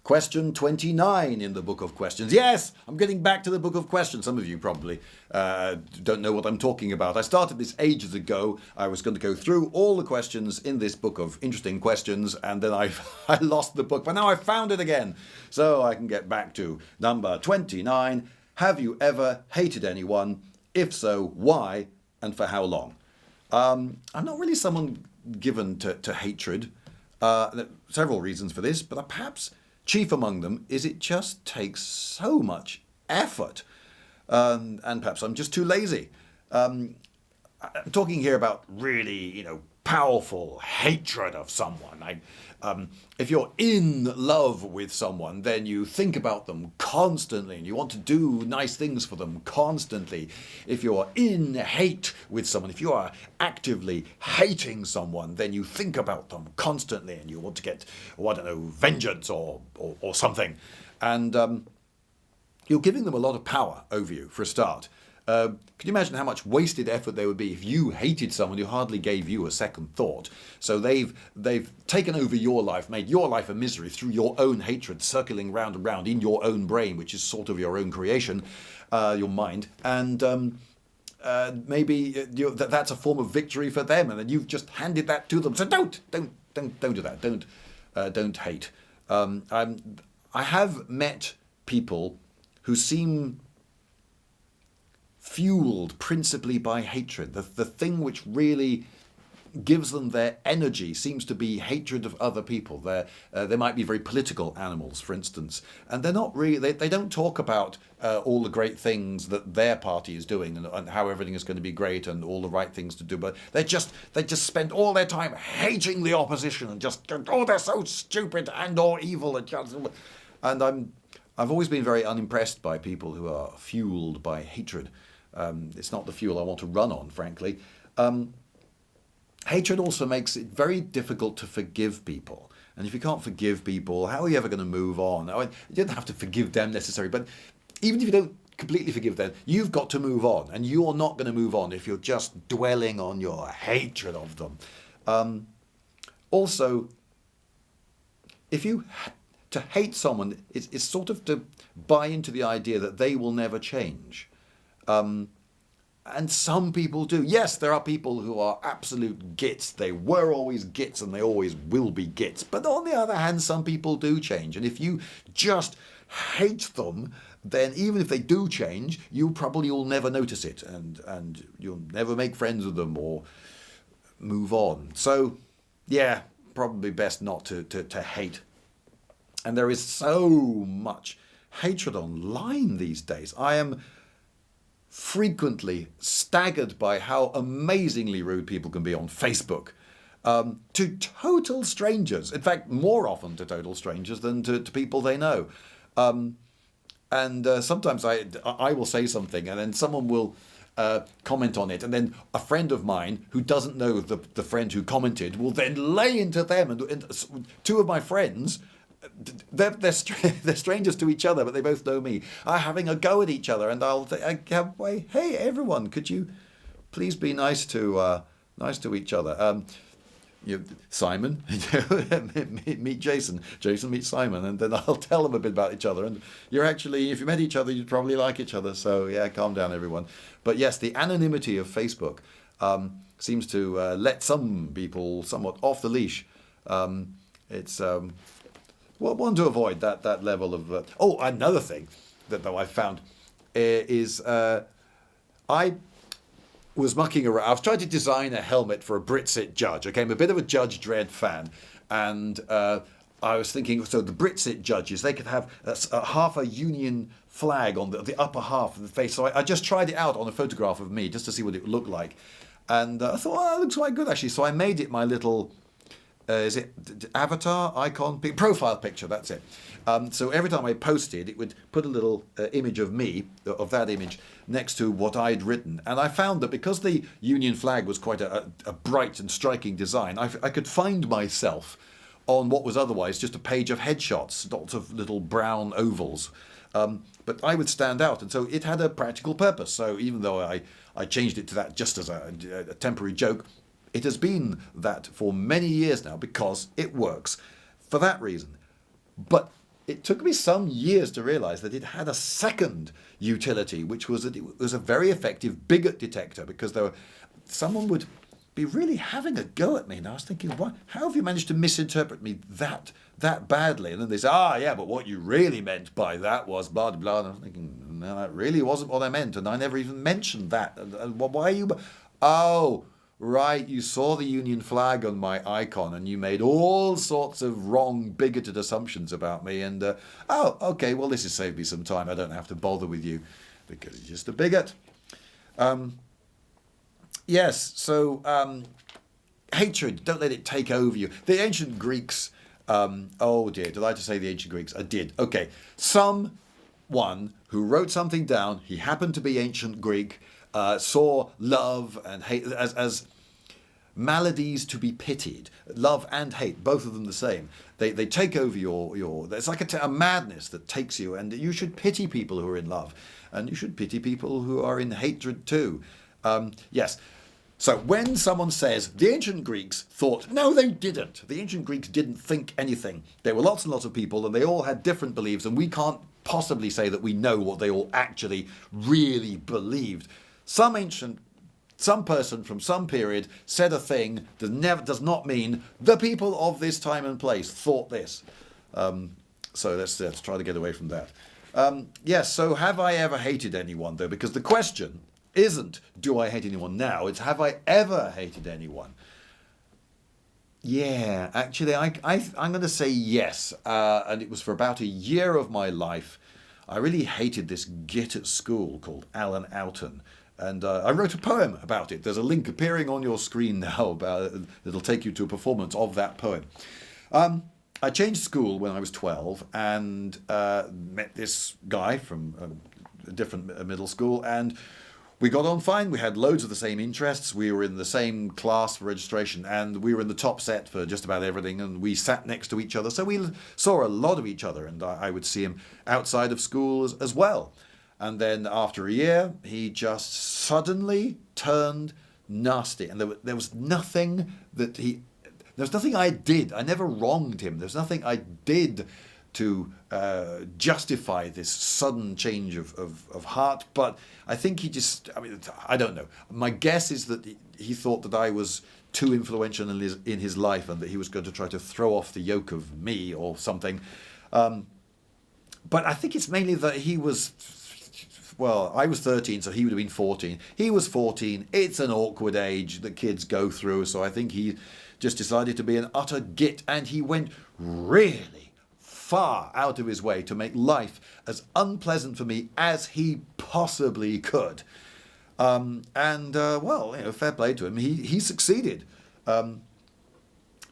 Question 29 in the Book of Questions. Yes, I'm getting back to the Book of Questions. Some of you probably don't know what I'm talking about. I started this ages ago. I was going to go through all the questions in this book of interesting questions, and then I lost the book. But now I found it again, so I can get back to number 29. Have you ever hated anyone? If so, why and for how long? I'm not really someone given to hatred. There are several reasons for this, but perhaps chief among them is it just takes so much effort, and perhaps I'm just too lazy. I'm talking here about really, powerful hatred of someone. If you're in love with someone, then you think about them constantly and you want to do nice things for them constantly. If you're in hate with someone, if you are actively hating someone, then you think about them constantly and you want to get, vengeance or something. And you're giving them a lot of power over you, for a start. Can you imagine how much wasted effort there would be if you hated someone who hardly gave you a second thought? So they've taken over your life, made your life a misery through your own hatred, circling round and round in your own brain, which is sort of your own creation, your mind. And maybe that's a form of victory for them, and then you've just handed that to them. So don't do that. Don't hate. I have met people who seem fueled principally by hatred. The thing which really gives them their energy seems to be hatred of other people. They might be very political animals, for instance, and they're not really. They don't talk about all the great things that their party is doing and how everything is going to be great and all the right things to do. But they just spend all their time hating the opposition and just they're so stupid and or evil and I've always been very unimpressed by people who are fueled by hatred. It's not the fuel I want to run on, frankly. Hatred also makes it very difficult to forgive people. And if you can't forgive people, how are you ever going to move on? I mean, you don't have to forgive them necessarily, but even if you don't completely forgive them, you've got to move on. And you're not going to move on if you're just dwelling on your hatred of them. Also, to hate someone, it's sort of to buy into the idea that they will never change. And some people do. Yes, there are people who are absolute gits. They were always gits and they always will be gits. But on the other hand, some people do change. And if you just hate them, then even if they do change, you probably will never notice it. And you'll never make friends with them or move on. So, yeah, probably best not to hate. And there is so much hatred online these days. I am frequently staggered by how amazingly rude people can be on Facebook to total strangers. In fact, more often to total strangers than to people they know. And sometimes I will say something and then someone will comment on it, and then a friend of mine who doesn't know the friend who commented will then lay into them. And two of my friends, they're strangers to each other, but they both know me, are having a go at each other, and I'll say, hey everyone, could you please be nice to each other? Simon, meet Jason. Jason meets Simon, and then I'll tell them a bit about each other. And if you met each other, you'd probably like each other. So yeah, calm down, everyone. But yes, the anonymity of Facebook seems to let some people somewhat off the leash. It's one to avoid that level of. Another thing that I found is I was mucking around. I was trying to design a helmet for a Brexit judge. Okay, I'm a bit of a Judge Dredd fan, and I was thinking, so the Brexit judges, they could have half a Union flag on the upper half of the face. So I just tried it out on a photograph of me just to see what it would look like, and I thought, it looks quite good actually. So I made it my little. Is it avatar, icon, profile picture, that's it. So every time I posted, it would put a little image of me, of that image, next to what I'd written. And I found that because the Union flag was quite a bright and striking design, I could find myself on what was otherwise just a page of headshots, lots of little brown ovals. But I would stand out, and so it had a practical purpose. So even though I changed it to that just as a temporary joke, it has been that for many years now because it works for that reason. But it took me some years to realise that it had a second utility, which was that it was a very effective bigot detector, because someone would be really having a go at me, and I was thinking, how have you managed to misinterpret me that badly? And then they say, yeah, but what you really meant by that was blah, blah, blah. And I was thinking, no, that really wasn't what I meant, and I never even mentioned that. And why are you... Oh, right, you saw the Union flag on my icon, and you made all sorts of wrong, bigoted assumptions about me, and, okay, well, this has saved me some time. I don't have to bother with you, because you're just a bigot. Yes, so hatred, don't let it take over you. The ancient Greeks, oh dear, did I just say the ancient Greeks? I did. Okay, someone who wrote something down, he happened to be ancient Greek, saw love and hate as maladies to be pitied. Love and hate, both of them the same. They take over your it's like a madness that takes you, and you should pity people who are in love, and you should pity people who are in hatred too. Yes. So when someone says the ancient Greeks thought, no, they didn't. The ancient Greeks didn't think anything. There were lots and lots of people, and they all had different beliefs, and we can't possibly say that we know what they all actually really believed. Some person from some period said a thing that does not mean the people of this time and place thought this. So let's try to get away from that. Yes, so have I ever hated anyone, though? Because the question isn't, do I hate anyone now? It's, have I ever hated anyone? Yeah, actually, I'm going to say yes. And it was for about a year of my life. I really hated this git at school called Alan Oughton. And I wrote a poem about it. There's a link appearing on your screen now that'll take you to a performance of that poem. I changed school when I was 12 and met this guy from a different middle school, and we got on fine. We had loads of the same interests. We were in the same class for registration, and we were in the top set for just about everything, and we sat next to each other. So we saw a lot of each other, and I would see him outside of school as well. And then after a year, he just suddenly turned nasty. And there was nothing I did. I never wronged him. There's nothing I did to justify this sudden change of heart. But I think I don't know. My guess is that he thought that I was too influential in his life, and that he was going to try to throw off the yoke of me or something. But I think it's mainly that he was... Well, I was 13, so he would have been 14. He was 14. It's an awkward age that kids go through, so I think he just decided to be an utter git, and he went really far out of his way to make life as unpleasant for me as he possibly could. Fair play to him. He succeeded.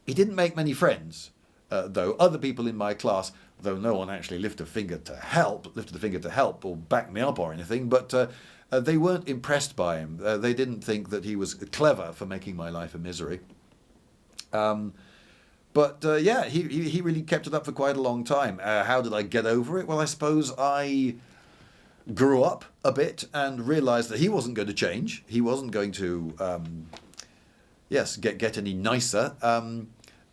He didn't make many friends, though. Other people in my class, though no one actually lifted a finger to help or back me up or anything, but they weren't impressed by him. They didn't think that he was clever for making my life a misery. He really kept it up for quite a long time. How did I get over it? Well, I suppose I grew up a bit and realised that he wasn't going to change. He wasn't going to, get any nicer.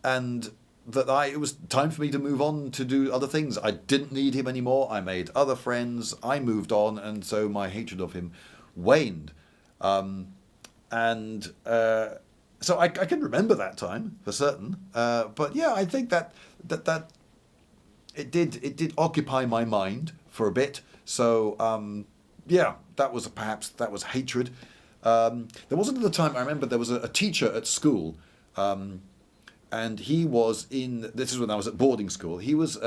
And that it was time for me to move on to do other things. I didn't need him anymore. I made other friends. I moved on, and so my hatred of him waned. So I can remember that time for certain. But yeah, I think that it did occupy my mind for a bit. So that was hatred. There was another time I remember there was a teacher at school. And he was this is when I was at boarding school, he was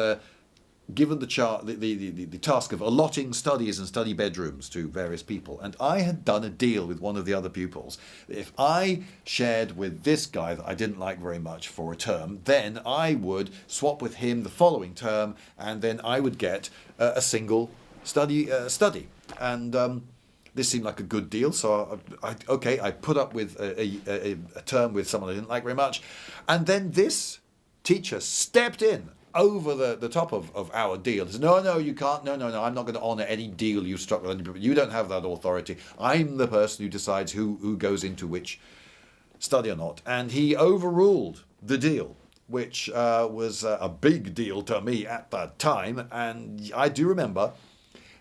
given the task of allotting studies and study bedrooms to various people. And I had done a deal with one of the other pupils. If I shared with this guy that I didn't like very much for a term, then I would swap with him the following term, and then I would get a single study. And this seemed like a good deal, so I put up with a term with someone I didn't like very much. And then this teacher stepped in over the top of our deal. He said, no, you can't. No, I'm not going to honour any deal you struck with anybody. You don't have that authority. I'm the person who decides who goes into which study or not. And he overruled the deal. which was a big deal to me at the time. And I do remember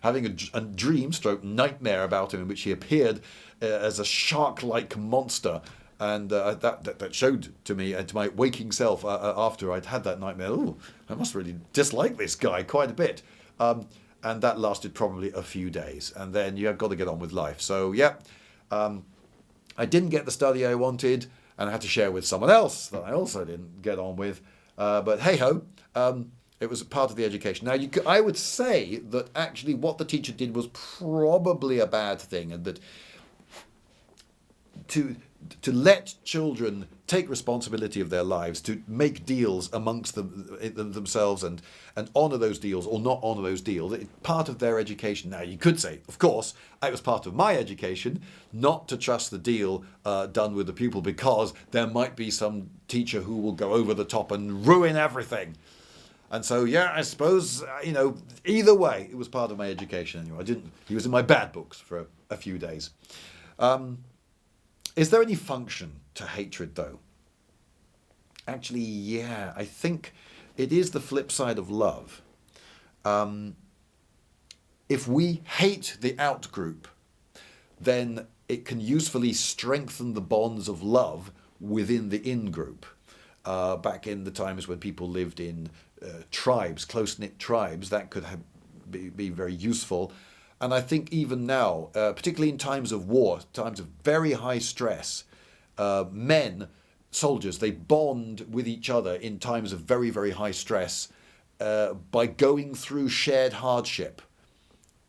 having a dream stroke nightmare about him in which he appeared as a shark-like monster. And that showed to me and to my waking self after I'd had that nightmare, oh, I must really dislike this guy quite a bit. And that lasted probably a few days. And then you've got to get on with life. So, yeah, I didn't get the study I wanted, and I had to share with someone else that I also didn't get on with. But hey-ho, it was part of the education. Now, I would say that actually what the teacher did was probably a bad thing, and that to let children take responsibility of their lives, to make deals amongst themselves and honour those deals or not honour those deals, it's part of their education. Now, you could say, of course, it was part of my education not to trust the deal done with the pupil because there might be some teacher who will go over the top and ruin everything. And so, yeah, I suppose, either way, it was part of my education anyway. He was in my bad books for a few days. Is there any function to hatred, though? Actually, yeah, I think it is the flip side of love. If we hate the out-group, then it can usefully strengthen the bonds of love within the in-group. Back in the times when people lived in tribes, close-knit tribes, that could be very useful. And I think even now, particularly in times of war, times of very high stress, soldiers, they bond with each other in times of very, very high stress by going through shared hardship,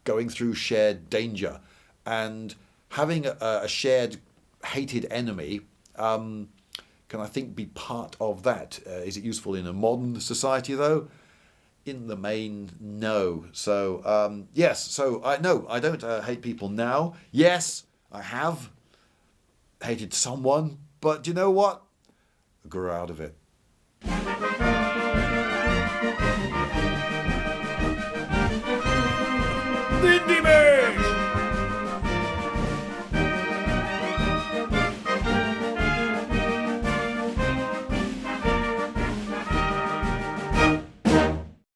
going through shared danger. And having a shared hated enemy can, I think, be part of that. Is it useful in a modern society, though? In the main, no. So, yes. So, I don't hate people now. Yes, I have hated someone, but you know what? I grew out of it. Lindy